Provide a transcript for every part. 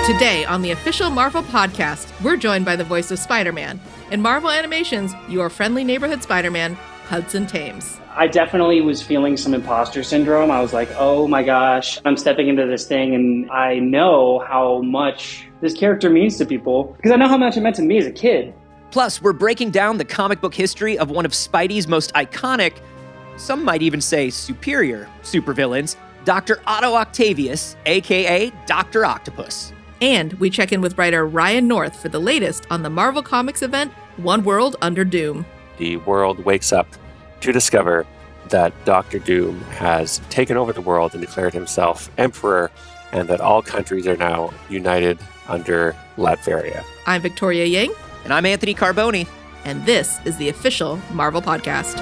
Today on the official Marvel podcast, we're joined by the voice of Spider-Man. In Marvel Animations, your friendly neighborhood Spider-Man, Hudson Thames. I definitely was feeling some imposter syndrome. I was like, oh my gosh, I'm stepping into this thing and I know how much this character means to people because I know how much it meant to me as a kid. Plus, we're breaking down the comic book history of one of Spidey's most iconic, some might even say superior, supervillains, Dr. Otto Octavius, aka Dr. Octopus. And we check in with writer Ryan North for the latest on the Marvel Comics event, One World Under Doom. The world wakes up to discover that Doctor Doom has taken over the world and declared himself emperor, and that all countries are now united under Latveria. I'm Victoria Yang. And I'm Anthony Carboni. And this is the official Marvel podcast.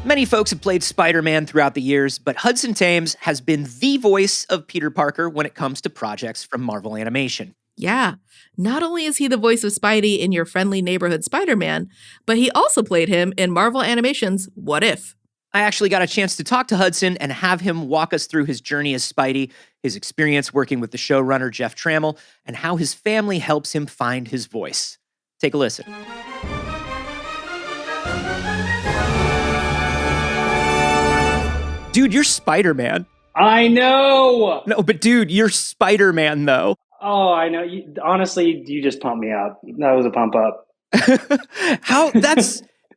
Many folks have played Spider-Man throughout the years, but Hudson Thames has been the voice of Peter Parker when it comes to projects from Marvel Animation. Yeah, not only is he the voice of Spidey in your friendly neighborhood Spider-Man, but he also played him in Marvel Animation's What If? I actually got a chance to talk to Hudson and have him walk us through his journey as Spidey, his experience working with the showrunner Jeff Trammell, and how his family helps him find his voice. Take a listen. Dude, you're Spider-Man. I know! No, but dude, you're Spider-Man, though. Oh, I know. Honestly, you just pumped me up. That was a pump up.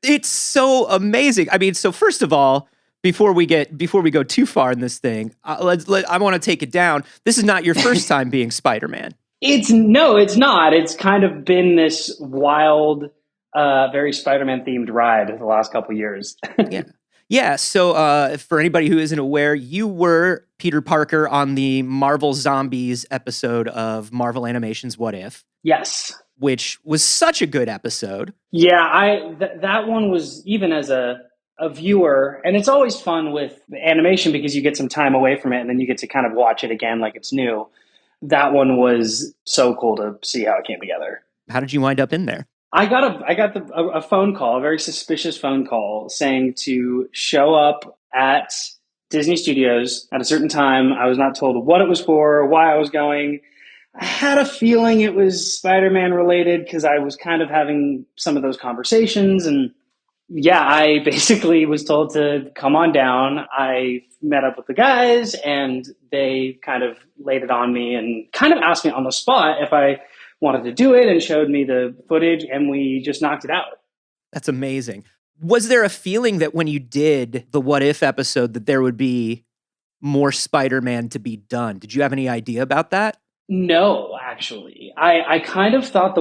It's so amazing. I mean, so first of all, before we go too far in this thing, I want to take it down. This is not your first time being Spider-Man. It's not. It's kind of been this wild, very Spider-Man themed ride the last couple years. Yeah, so for anybody who isn't aware, you were Peter Parker on the Marvel Zombies episode of Marvel Animation's What If? Yes. Which was such a good episode. Yeah, that one was, even as a viewer, and it's always fun with animation because you get some time away from it and then you get to kind of watch it again like it's new. That one was so cool to see how it came together. How did you wind up in there? I got a phone call, a very suspicious phone call, saying to show up at Disney Studios at a certain time. I was not told what it was for, why I was going. I had a feeling it was Spider-Man related because I was kind of having some of those conversations. And yeah, I basically was told to come on down. I met up with the guys and they kind of laid it on me and kind of asked me on the spot if I wanted to do it and showed me the footage, and we just knocked it out. That's amazing. Was there a feeling that when you did the What If episode that there would be more Spider-Man to be done? Did you have any idea about that? No, actually. I kind of thought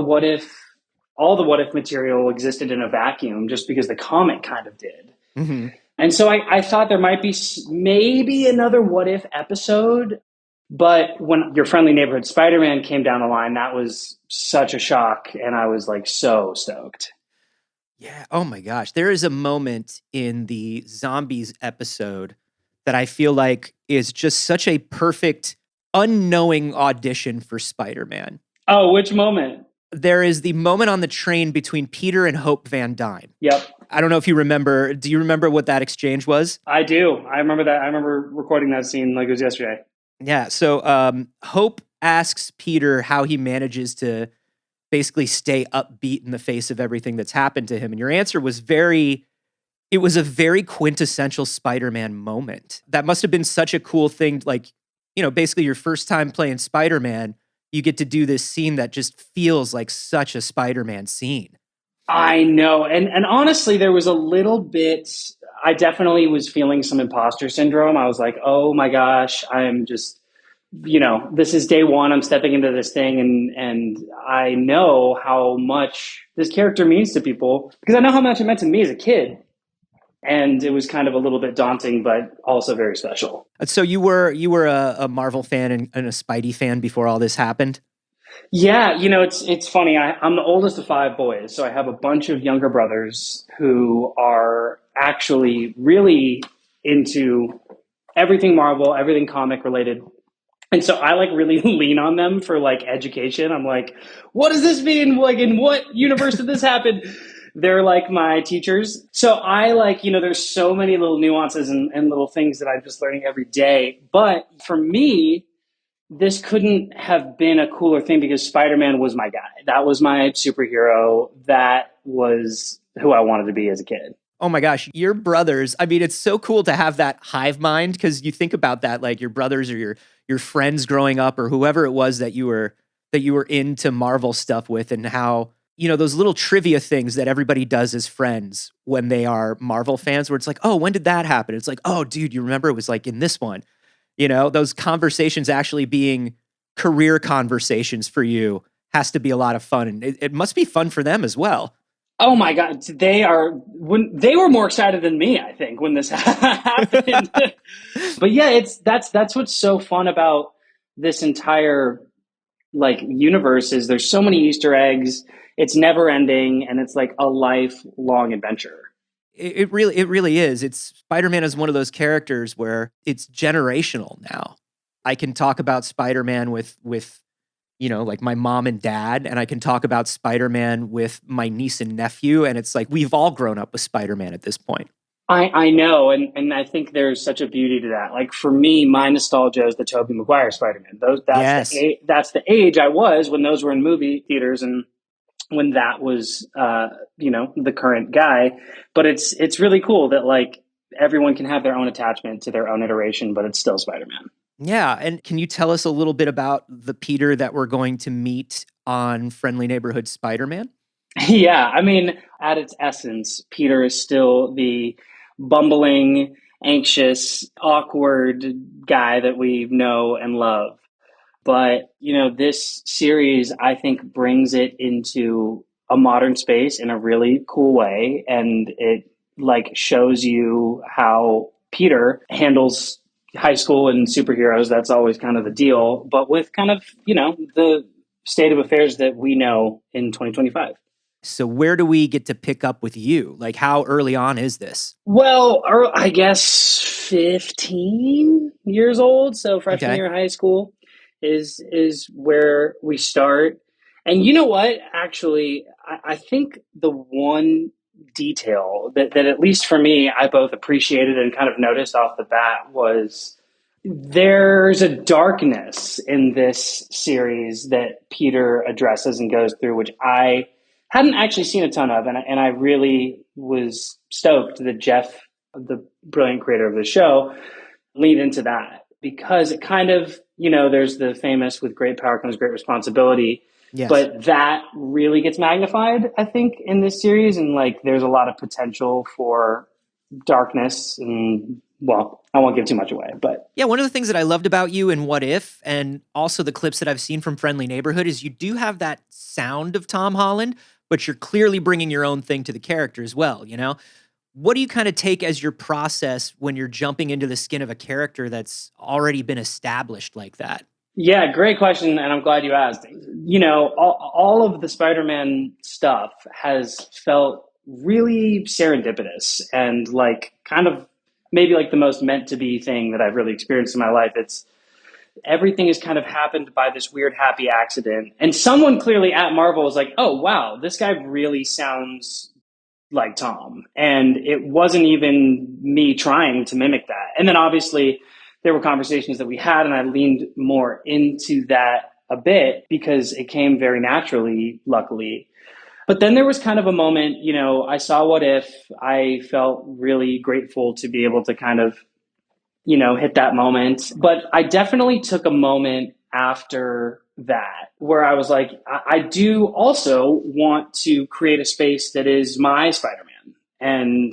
all the What If material existed in a vacuum just because the comic kind of did. Mm-hmm. And so I thought there might be maybe another What If episode. But when your friendly neighborhood Spider-Man came down the line, that was such a shock. And I was like so stoked. Yeah. Oh my gosh. There is a moment in the Zombies episode that I feel like is just such a perfect unknowing audition for Spider-Man. Oh, which moment? There is the moment on the train between Peter and Hope Van Dyne. Yep. I don't know if you remember. Do you remember what that exchange was? I do. I remember that. I remember recording that scene like it was yesterday. Yeah, so Hope asks Peter how he manages to basically stay upbeat in the face of everything that's happened to him. And your answer was it was a very quintessential Spider-Man moment. That must have been such a cool thing. Like, you know, basically your first time playing Spider-Man, you get to do this scene that just feels like such a Spider-Man scene. I know. And honestly, there was a little bit, I definitely was feeling some imposter syndrome. I was like, oh my gosh, I'm just, this is day one. I'm stepping into this thing and I know how much this character means to people because I know how much it meant to me as a kid. And it was kind of a little bit daunting, but also very special. So you were a Marvel fan and a Spidey fan before all this happened? Yeah, it's funny. I'm the oldest of 5 boys, so I have a bunch of younger brothers who are actually really into everything Marvel, everything comic related. And so I really lean on them for education. I'm like, what does this mean? In what universe did this happen? They're like my teachers. So I there's so many little nuances and little things that I'm just learning every day. But for me, this couldn't have been a cooler thing because Spider-Man was my guy. That was my superhero. That was who I wanted to be as a kid. Oh my gosh, your brothers. I mean, it's so cool to have that hive mind because you think about that, like your brothers or your friends growing up or whoever it was that you were into Marvel stuff with, and how, those little trivia things that everybody does as friends when they are Marvel fans, where it's like, oh, when did that happen? It's like, oh, dude, you remember it was like in this one. Those conversations actually being career conversations for you has to be a lot of fun. And it must be fun for them as well. Oh my God, they were more excited than me, I think, when this happened. But yeah, that's what's so fun about this entire universe is there's so many Easter eggs. It's never ending, and it's like a lifelong adventure. It really is. Spider-Man is one of those characters where it's generational now. I can talk about Spider-Man with like my mom and dad, and I can talk about Spider-Man with my niece and nephew, and it's like we've all grown up with Spider-Man at this point. I know, and I think there's such a beauty to that. Like for me, my nostalgia is the Tobey Maguire Spider-Man. That's the age I was when those were in movie theaters, and when that was the current guy. But it's really cool that like everyone can have their own attachment to their own iteration, but it's still Spider-Man. Yeah, and can you tell us a little bit about the Peter that we're going to meet on Friendly Neighborhood Spider-Man? Yeah, I mean, at its essence, Peter is still the bumbling, anxious, awkward guy that we know and love. But, this series, I think, brings it into a modern space in a really cool way. And it shows you how Peter handles high school and superheroes. That's always kind of the deal, but with kind of, the state of affairs that we know in 2025. So where do we get to pick up with you? Like, how early on is this? Well, I guess 15 years old. So freshman year of high school is where we start. And you know what? Actually, I think the one detail that at least for me, I both appreciated and kind of noticed off the bat was there's a darkness in this series that Peter addresses and goes through, which I hadn't actually seen a ton of. And I really was stoked that Jeff, the brilliant creator of the show, leaned into that because it kind of, there's the famous with great power comes great responsibility. Yes. But that really gets magnified, I think, in this series. And there's a lot of potential for darkness and, well, I won't give too much away, but yeah, one of the things that I loved about you in What If, and also the clips that I've seen from Friendly Neighborhood, is you do have that sound of Tom Holland, but you're clearly bringing your own thing to the character as well, What do you kind of take as your process when you're jumping into the skin of a character that's already been established like that? Yeah, great question, and I'm glad you asked. All of the Spider-Man stuff has felt really serendipitous and kind of maybe the most meant to be thing that I've really experienced in my life. It's everything has kind of happened by this weird happy accident. And someone clearly at Marvel was like, oh, wow, this guy really sounds like Tom. And it wasn't even me trying to mimic that. And then obviously there were conversations that we had, and I leaned more into that a bit because it came very naturally, luckily. But then there was kind of a moment, I saw What If. I felt really grateful to be able to kind of, hit that moment. But I definitely took a moment after that where I was like, I do also want to create a space that is my Spider-Man and,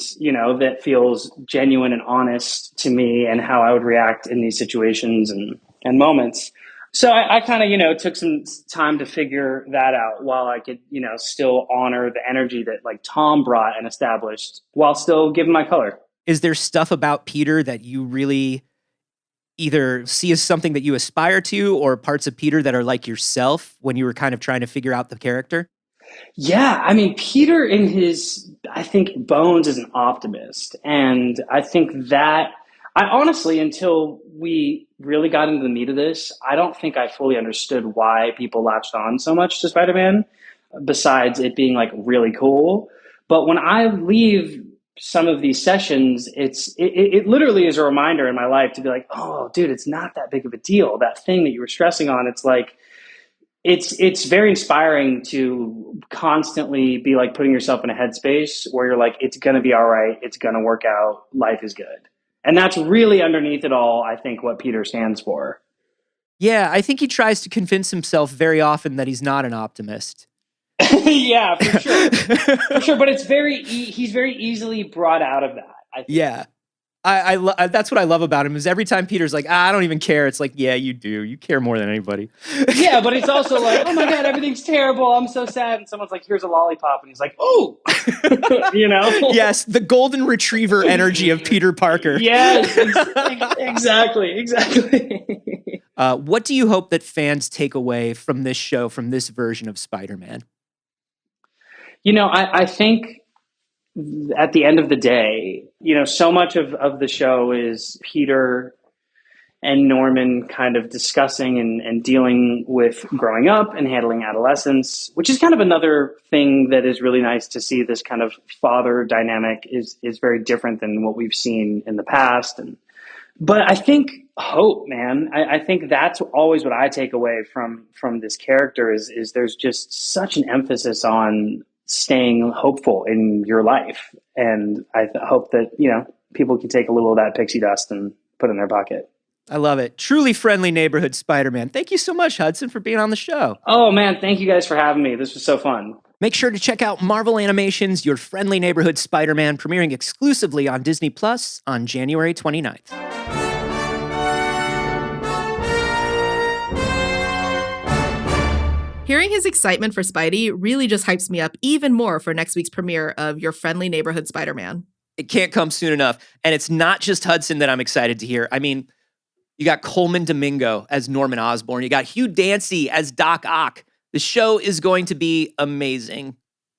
that feels genuine and honest to me and how I would react in these situations and moments. So I kind of, took some time to figure that out while I could, still honor the energy that Tom brought and established while still giving my color. Is there stuff about Peter that you really either see as something that you aspire to, or parts of Peter that are like yourself when you were kind of trying to figure out the character? Yeah, I mean, Peter in his, I think, bones is an optimist. And I think that I honestly, until we really got into the meat of this, I don't think I fully understood why people latched on so much to Spider-Man, besides it being really cool. But when I leave some of these sessions, it literally is a reminder in my life to be like, oh, dude, it's not that big of a deal. That thing that you were stressing on, it's like, it's very inspiring to constantly be like putting yourself in a headspace where you're like, it's going to be all right. It's going to work out. Life is good. And that's really underneath it all, I think, what Peter stands for. Yeah, I think he tries to convince himself very often that he's not an optimist. Yeah, for sure. For sure. But it's he's very easily brought out of that, I think. Yeah. I that's what I love about him is every time Peter's like, I don't even care. It's like, yeah, you do. You care more than anybody. Yeah, but it's also like, oh my God, everything's terrible. I'm so sad. And someone's like, here's a lollipop. And he's like, oh, you know? Yes, the golden retriever energy of Peter Parker. Yes, exactly. What do you hope that fans take away from this show, from this version of Spider-Man? You know, I think at the end of the day, you know, so much of the show is Peter and Norman kind of discussing and dealing with growing up and handling adolescence, which is kind of another thing that is really nice to see. This kind of father dynamic is very different than what we've seen in the past. But I think hope, man, I think that's always what I take away from this character is there's just such an emphasis on staying hopeful in your life. And I hope that, you know, people can take a little of that pixie dust and put it in their pocket. I love it. Truly friendly neighborhood Spider-Man. Thank you so much, Hudson, for being on the show. Oh, man. Thank you guys for having me. This was so fun. Make sure to check out Marvel Animation's Your Friendly Neighborhood Spider-Man, premiering exclusively on Disney Plus on January 29th. Hearing his excitement for Spidey really just hypes me up even more for next week's premiere of Your Friendly Neighborhood Spider-Man. It can't come soon enough. And it's not just Hudson that I'm excited to hear. I mean, you got Coleman Domingo as Norman Osborn. You got Hugh Dancy as Doc Ock. The show is going to be amazing,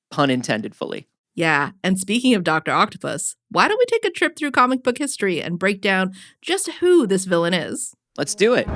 pun intended fully. Yeah, and speaking of Dr. Octopus, why don't we take a trip through comic book history and break down just who this villain is? Let's do it.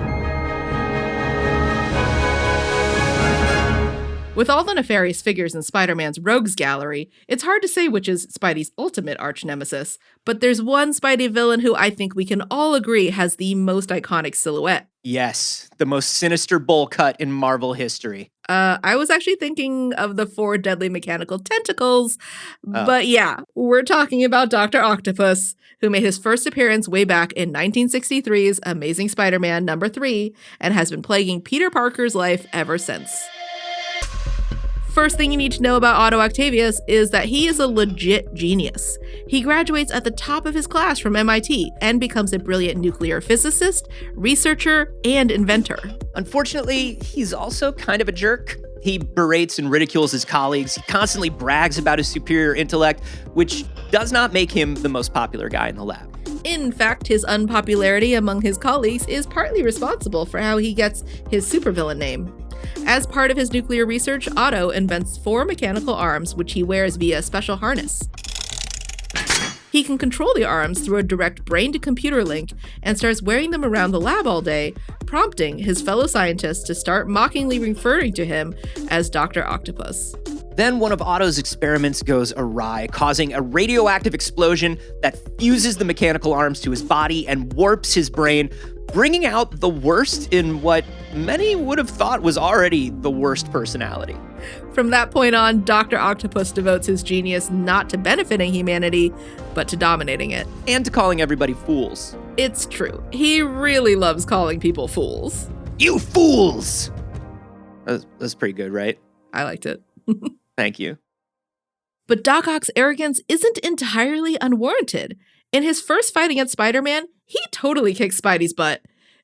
With all the nefarious figures in Spider-Man's rogues gallery, it's hard to say which is Spidey's ultimate arch-nemesis, but there's one Spidey villain who I think we can all agree has the most iconic silhouette. Yes, the most sinister bowl cut in Marvel history. I was actually thinking of the 4 deadly mechanical tentacles, but yeah, we're talking about Dr. Octopus, who made his first appearance way back in 1963's Amazing Spider-Man #3 and has been plaguing Peter Parker's life ever since. First thing you need to know about Otto Octavius is that he is a legit genius. He graduates at the top of his class from MIT and becomes a brilliant nuclear physicist, researcher, and inventor. Unfortunately, he's also kind of a jerk. He berates and ridicules his colleagues. He constantly brags about his superior intellect, which does not make him the most popular guy in the lab. In fact, his unpopularity among his colleagues is partly responsible for how he gets his supervillain name. As part of his nuclear research, Otto invents 4 mechanical arms, which he wears via a special harness. He can control the arms through a direct brain-to-computer link and starts wearing them around the lab all day, prompting his fellow scientists to start mockingly referring to him as Dr. Octopus. Then one of Otto's experiments goes awry, causing a radioactive explosion that fuses the mechanical arms to his body and warps his brain, bringing out the worst in what many would have thought was already the worst personality. From that point on, Dr. Octopus devotes his genius not to benefiting humanity, but to dominating it. And to calling everybody fools. It's true. He really loves calling people fools. You fools! That's pretty good, right? I liked it. Thank you. But Doc Ock's arrogance isn't entirely unwarranted. In his first fight against Spider-Man, he totally kicks Spidey's butt.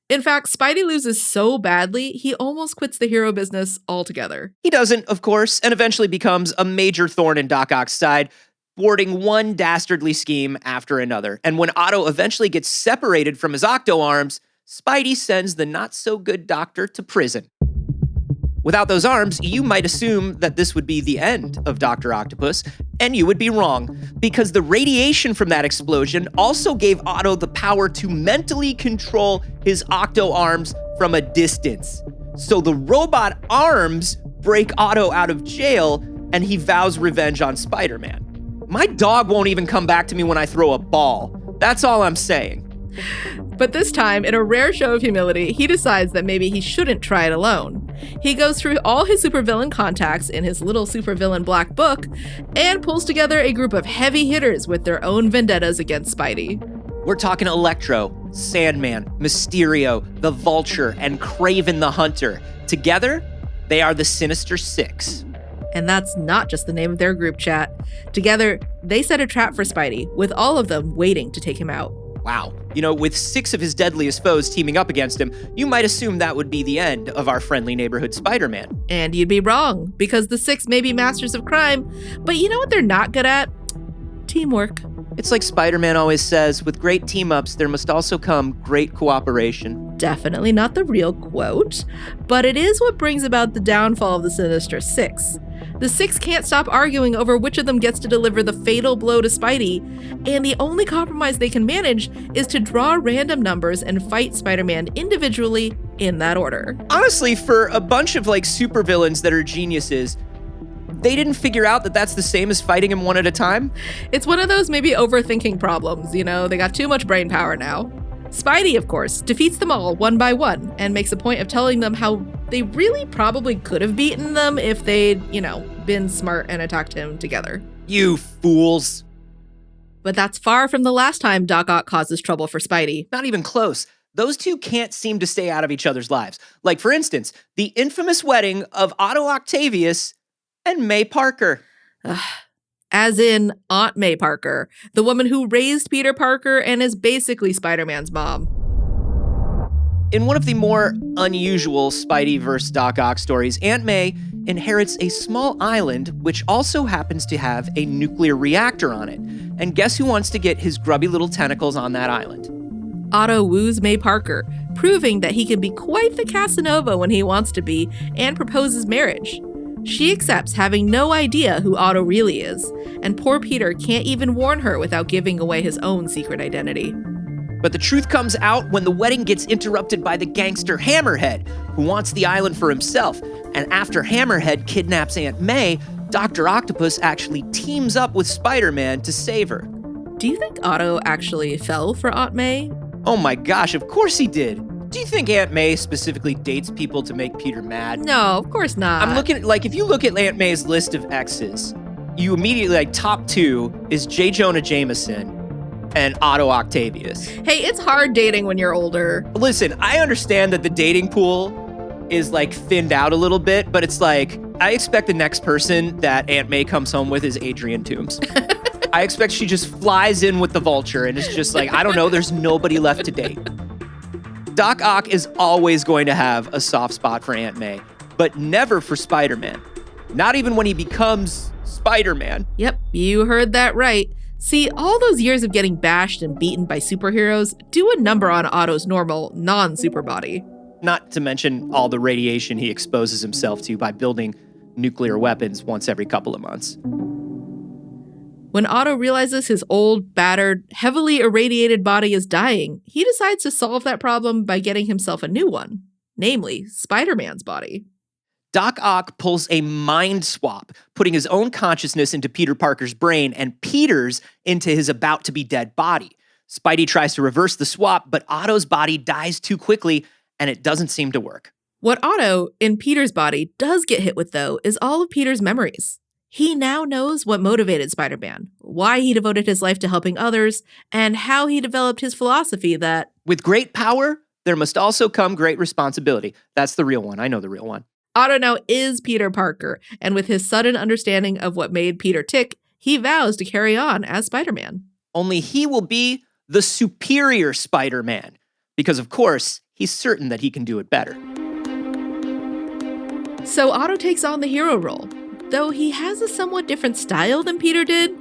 In fact, Spidey loses so badly, he almost quits the hero business altogether. He doesn't, of course, and eventually becomes a major thorn in Doc Ock's side, thwarting one dastardly scheme after another. And when Otto eventually gets separated from his Octo arms, Spidey sends the not-so-good doctor to prison. Without those arms, you might assume that this would be the end of Dr. Octopus, and you would be wrong, because the radiation from that explosion also gave Otto the power to mentally control his Octo arms from a distance. So the robot arms break Otto out of jail, and he vows revenge on Spider-Man. My dog won't even come back to me when I throw a ball. That's all I'm saying. But this time, in a rare show of humility, he decides that maybe he shouldn't try it alone. He goes through all his supervillain contacts in his little supervillain black book and pulls together a group of heavy hitters with their own vendettas against Spidey. We're talking Electro, Sandman, Mysterio, the Vulture, and Kraven the Hunter. Together, they are the Sinister Six. And that's not just the name of their group chat. Together, they set a trap for Spidey, with all of them waiting to take him out. Wow. With 6 of his deadliest foes teaming up against him, you might assume that would be the end of our friendly neighborhood Spider-Man. And you'd be wrong, because the 6 may be masters of crime, but you know what they're not good at? Teamwork. It's like Spider-Man always says, with great team-ups, there must also come great cooperation. Definitely not the real quote, but it is what brings about the downfall of the Sinister Six. The 6 can't stop arguing over which of them gets to deliver the fatal blow to Spidey, and the only compromise they can manage is to draw random numbers and fight Spider-Man individually in that order. Honestly, for a bunch of supervillains that are geniuses, they didn't figure out that that's the same as fighting him one at a time? It's one of those maybe overthinking problems, they got too much brain power now. Spidey, of course, defeats them all one by one and makes a point of telling them how they really probably could have beaten them if they'd, been smart and attacked him together. You fools. But that's far from the last time Doc Ock causes trouble for Spidey. Not even close. Those two can't seem to stay out of each other's lives. Like, for instance, the infamous wedding of Otto Octavius and May Parker. As in Aunt May Parker, the woman who raised Peter Parker and is basically Spider-Man's mom. In one of the more unusual Spidey vs. Doc Ock stories, Aunt May inherits a small island which also happens to have a nuclear reactor on it. And guess who wants to get his grubby little tentacles on that island? Otto woos May Parker, proving that he can be quite the Casanova when he wants to be, and proposes marriage. She accepts, having no idea who Otto really is, and poor Peter can't even warn her without giving away his own secret identity. But the truth comes out when the wedding gets interrupted by the gangster Hammerhead, who wants the island for himself. And after Hammerhead kidnaps Aunt May, Dr. Octopus actually teams up with Spider-Man to save her. Do you think Otto actually fell for Aunt May? Oh my gosh, of course he did. Do you think Aunt May specifically dates people to make Peter mad? No, of course not. I'm looking at, if you look at Aunt May's list of exes, you immediately, top 2 is J. Jonah Jameson and Otto Octavius. Hey, it's hard dating when you're older. Listen, I understand that the dating pool is thinned out a little bit, but it's I expect the next person that Aunt May comes home with is Adrian Toomes. I expect she just flies in with the Vulture and it's just I don't know, there's nobody left to date. Doc Ock is always going to have a soft spot for Aunt May, but never for Spider-Man. Not even when he becomes Spider-Man. Yep, you heard that right. See, all those years of getting bashed and beaten by superheroes do a number on Otto's normal, non-super body. Not to mention all the radiation he exposes himself to by building nuclear weapons once every couple of months. When Otto realizes his old, battered, heavily irradiated body is dying, he decides to solve that problem by getting himself a new one, namely Spider-Man's body. Doc Ock pulls a mind swap, putting his own consciousness into Peter Parker's brain and Peter's into his about-to-be-dead body. Spidey tries to reverse the swap, but Otto's body dies too quickly, and it doesn't seem to work. What Otto, in Peter's body, does get hit with, though, is all of Peter's memories. He now knows what motivated Spider-Man, why he devoted his life to helping others, and how he developed his philosophy that, with great power, there must also come great responsibility. That's the real one. I know the real one. Otto now is Peter Parker, and with his sudden understanding of what made Peter tick, he vows to carry on as Spider-Man. Only he will be the superior Spider-Man, because of course, he's certain that he can do it better. So Otto takes on the hero role. Though he has a somewhat different style than Peter did,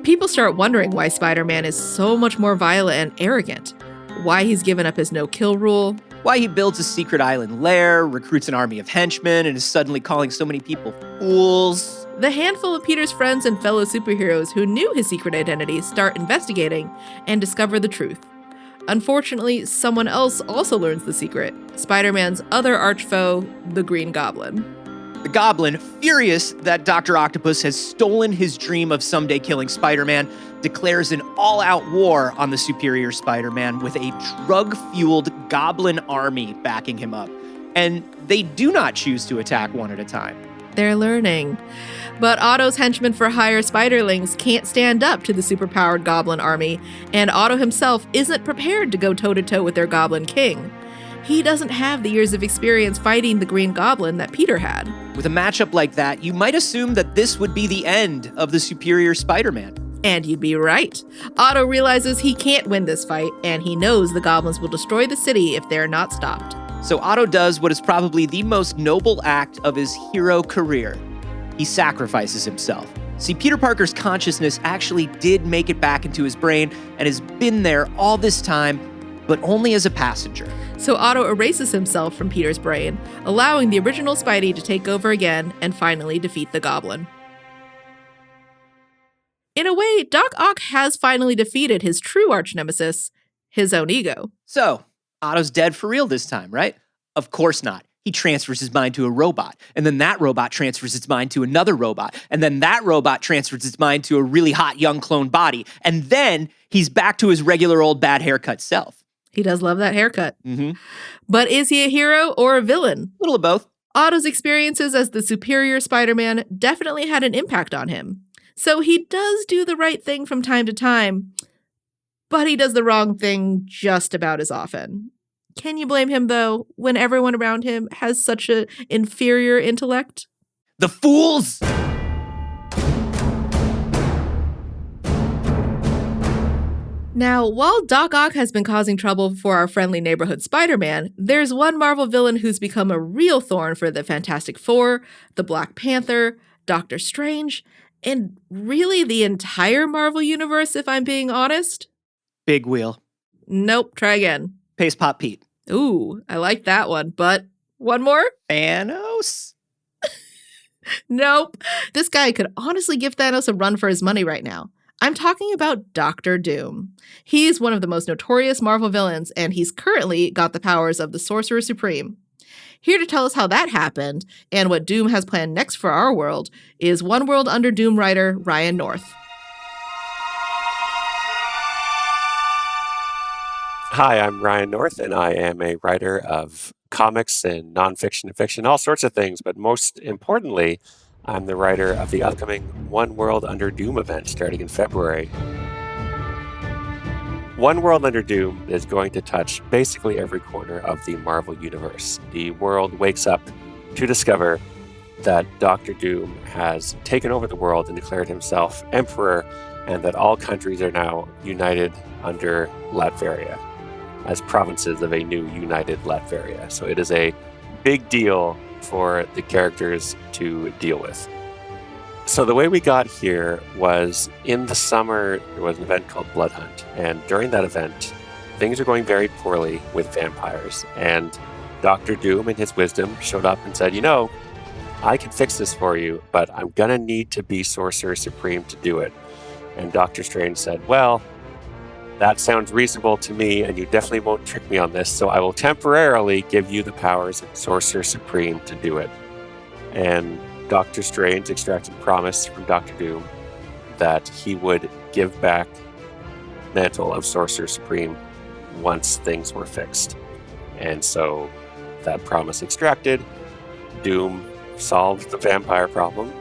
people start wondering why Spider-Man is so much more violent and arrogant, why he's given up his no-kill rule, why he builds a secret island lair, recruits an army of henchmen, and is suddenly calling so many people fools. The handful of Peter's friends and fellow superheroes who knew his secret identity start investigating and discover the truth. Unfortunately, someone else also learns the secret, Spider-Man's other arch-foe, the Green Goblin. The Goblin, furious that Dr. Octopus has stolen his dream of someday killing Spider-Man, declares an all-out war on the superior Spider-Man with a drug-fueled Goblin army backing him up. And they do not choose to attack one at a time. They're learning. But Otto's henchmen for hire Spiderlings can't stand up to the superpowered Goblin army, and Otto himself isn't prepared to go toe-to-toe with their Goblin King. He doesn't have the years of experience fighting the Green Goblin that Peter had. With a matchup like that, you might assume that this would be the end of the superior Spider-Man. And you'd be right. Otto realizes he can't win this fight, and he knows the goblins will destroy the city if they're not stopped. So Otto does what is probably the most noble act of his hero career. He sacrifices himself. See, Peter Parker's consciousness actually did make it back into his brain and has been there all this time, but only as a passenger. So Otto erases himself from Peter's brain, allowing the original Spidey to take over again and finally defeat the Goblin. In a way, Doc Ock has finally defeated his true arch-nemesis, his own ego. So, Otto's dead for real this time, right? Of course not. He transfers his mind to a robot, and then that robot transfers its mind to another robot, and then that robot transfers its mind to a really hot young clone body, and then he's back to his regular old bad haircut self. He does love that haircut. Mm-hmm. But is he a hero or a villain? A little of both. Otto's experiences as the superior Spider-Man definitely had an impact on him. So he does do the right thing from time to time, but he does the wrong thing just about as often. Can you blame him, though, when everyone around him has such an inferior intellect? The fools! Now, while Doc Ock has been causing trouble for our friendly neighborhood Spider-Man, there's one Marvel villain who's become a real thorn for the Fantastic Four, the Black Panther, Doctor Strange, and really the entire Marvel universe, if I'm being honest. Big wheel. Nope, try again. Paste Pop Pete. Ooh, I like that one, but one more? Thanos? Nope. This guy could honestly give Thanos a run for his money right now. I'm talking about Doctor Doom. He's one of the most notorious Marvel villains, and he's currently got the powers of the Sorcerer Supreme. Here to tell us how that happened and what Doom has planned next for our world is One World Under Doom writer Ryan North. Hi, I'm Ryan North, and I am a writer of comics and nonfiction and fiction, all sorts of things, but most importantly, I'm the writer of the upcoming One World Under Doom event starting in February. One World Under Doom is going to touch basically every corner of the Marvel universe. The world wakes up to discover that Doctor Doom has taken over the world and declared himself emperor, and that all countries are now united under Latveria as provinces of a new united Latveria. So it is a big deal for the characters to deal with. So the way we got here was in the summer, there was an event called Blood Hunt. And during that event, things are going very poorly with vampires. And Dr. Doom, in his wisdom, showed up and said, I can fix this for you, but I'm going to need to be Sorcerer Supreme to do it. And Doctor Strange said, well, that sounds reasonable to me, and you definitely won't trick me on this, so I will temporarily give you the powers of Sorcerer Supreme to do it. And Doctor Strange extracted a promise from Doctor Doom that he would give back mantle of Sorcerer Supreme once things were fixed. And so that promise extracted, Doom solved the vampire problem,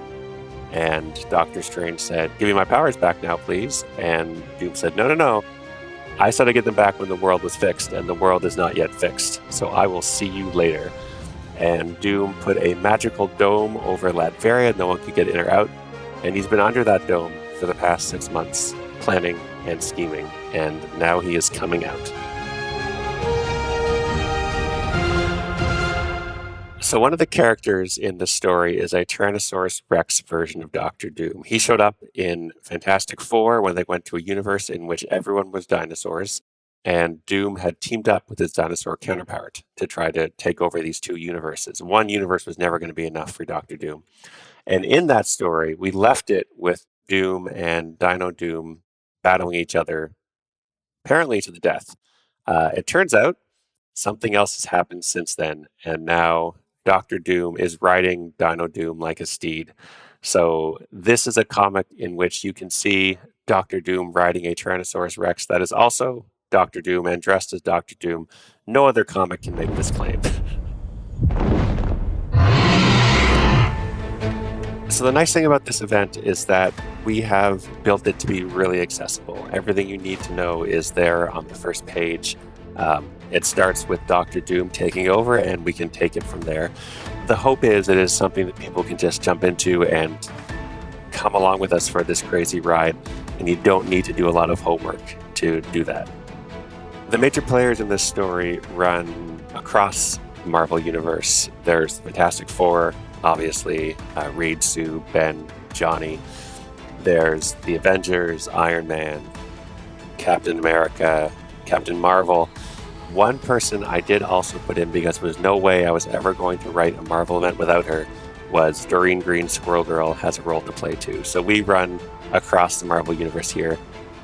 and Doctor Strange said, give me my powers back now, please. And Doom said, no. I said I'd get them back when the world was fixed, and the world is not yet fixed, so I will see you later. And Doom put a magical dome over Latveria. No one could get in or out. And he's been under that dome for the past 6 months, planning and scheming. And now he is coming out. So one of the characters in the story is a Tyrannosaurus Rex version of Doctor Doom. He showed up in Fantastic Four when they went to a universe in which everyone was dinosaurs. And Doom had teamed up with his dinosaur counterpart to try to take over these two universes. One universe was never going to be enough for Doctor Doom. And in that story, we left it with Doom and Dino Doom battling each other, apparently to the death. It turns out something else has happened since then, and now Dr. Doom is riding Dino Doom like a steed. So this is a comic in which you can see Dr. Doom riding a Tyrannosaurus Rex that is also Dr. Doom and dressed as Dr. Doom. No other comic can make this claim. So the nice thing about this event is that we have built it to be really accessible. Everything you need to know is there on the first page. It starts with Dr. Doom taking over, and we can take it from there. The hope is it is something that people can just jump into and come along with us for this crazy ride, and you don't need to do a lot of homework to do that. The major players in this story run across the Marvel Universe. There's the Fantastic Four, obviously, Reed, Sue, Ben, Johnny. There's the Avengers, Iron Man, Captain America, Captain Marvel. One person I did also put in because there was no way I was ever going to write a Marvel event without her was Doreen Green, Squirrel Girl, has a role to play too. So we run across the Marvel Universe here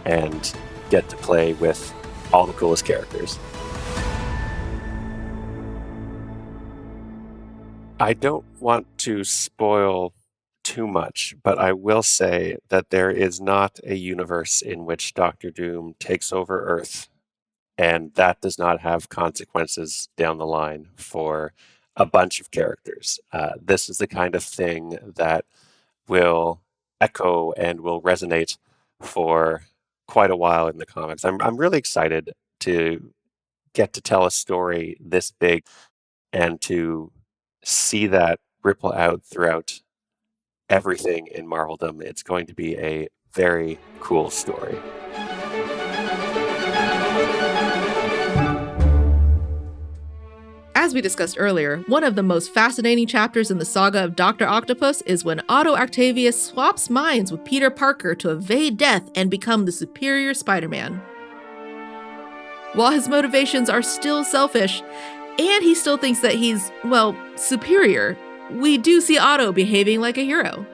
and get to play with all the coolest characters. I don't want to spoil too much, but I will say that there is not a universe in which Doctor Doom takes over Earth, and that does not have consequences down the line for a bunch of characters. This is the kind of thing that will echo and will resonate for quite a while in the comics. I'm really excited to get to tell a story this big and to see that ripple out throughout everything in Marveldom. It's going to be a very cool story. As we discussed earlier, one of the most fascinating chapters in the saga of Dr. Octopus is when Otto Octavius swaps minds with Peter Parker to evade death and become the superior Spider-Man. While his motivations are still selfish, and he still thinks that he's, well, superior, we do see Otto behaving like a hero.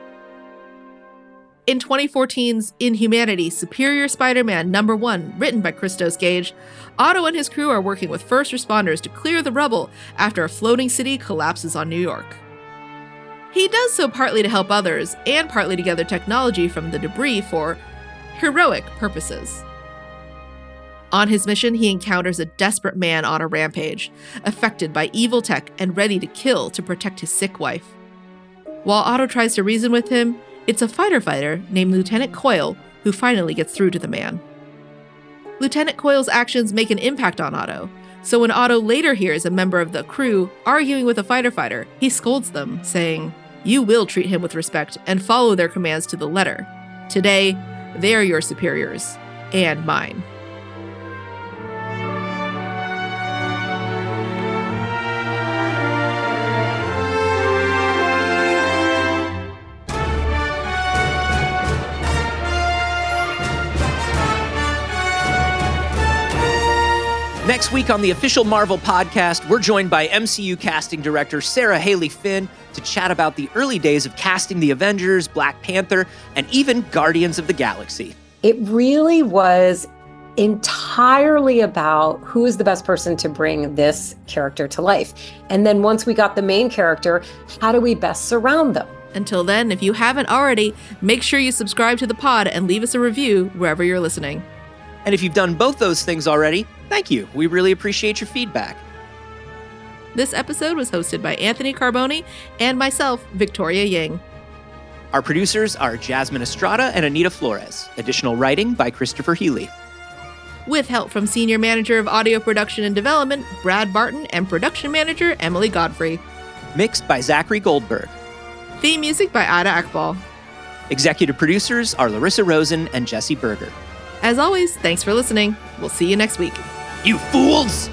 In 2014's Inhumanity Superior Spider-Man #1, written by Christos Gage, Otto and his crew are working with first responders to clear the rubble after a floating city collapses on New York. He does so partly to help others, and partly to gather technology from the debris for heroic purposes. On his mission, he encounters a desperate man on a rampage, affected by evil tech and ready to kill to protect his sick wife. While Otto tries to reason with him, it's a fighter named Lieutenant Coyle who finally gets through to the man. Lieutenant Coyle's actions make an impact on Otto, so when Otto later hears a member of the crew arguing with a fighter, he scolds them, saying, "You will treat him with respect and follow their commands to the letter. Today, they are your superiors, and mine." Next week on the official Marvel podcast, we're joined by MCU casting director Sarah Haley Finn to chat about the early days of casting the Avengers, Black Panther, and even Guardians of the Galaxy. It really was entirely about who is the best person to bring this character to life. And then once we got the main character, how do we best surround them? Until then, if you haven't already, make sure you subscribe to the pod and leave us a review wherever you're listening. And if you've done both those things already, thank you. We really appreciate your feedback. This episode was hosted by Anthony Carboni and myself, Victoria Yang. Our producers are Jasmine Estrada and Anita Flores. Additional writing by Christopher Healy. With help from Senior Manager of Audio Production and Development, Brad Barton, and Production Manager, Emily Godfrey. Mixed by Zachary Goldberg. Theme music by Ada Akbal. Executive producers are Larissa Rosen and Jesse Berger. As always, thanks for listening. We'll see you next week. You fools!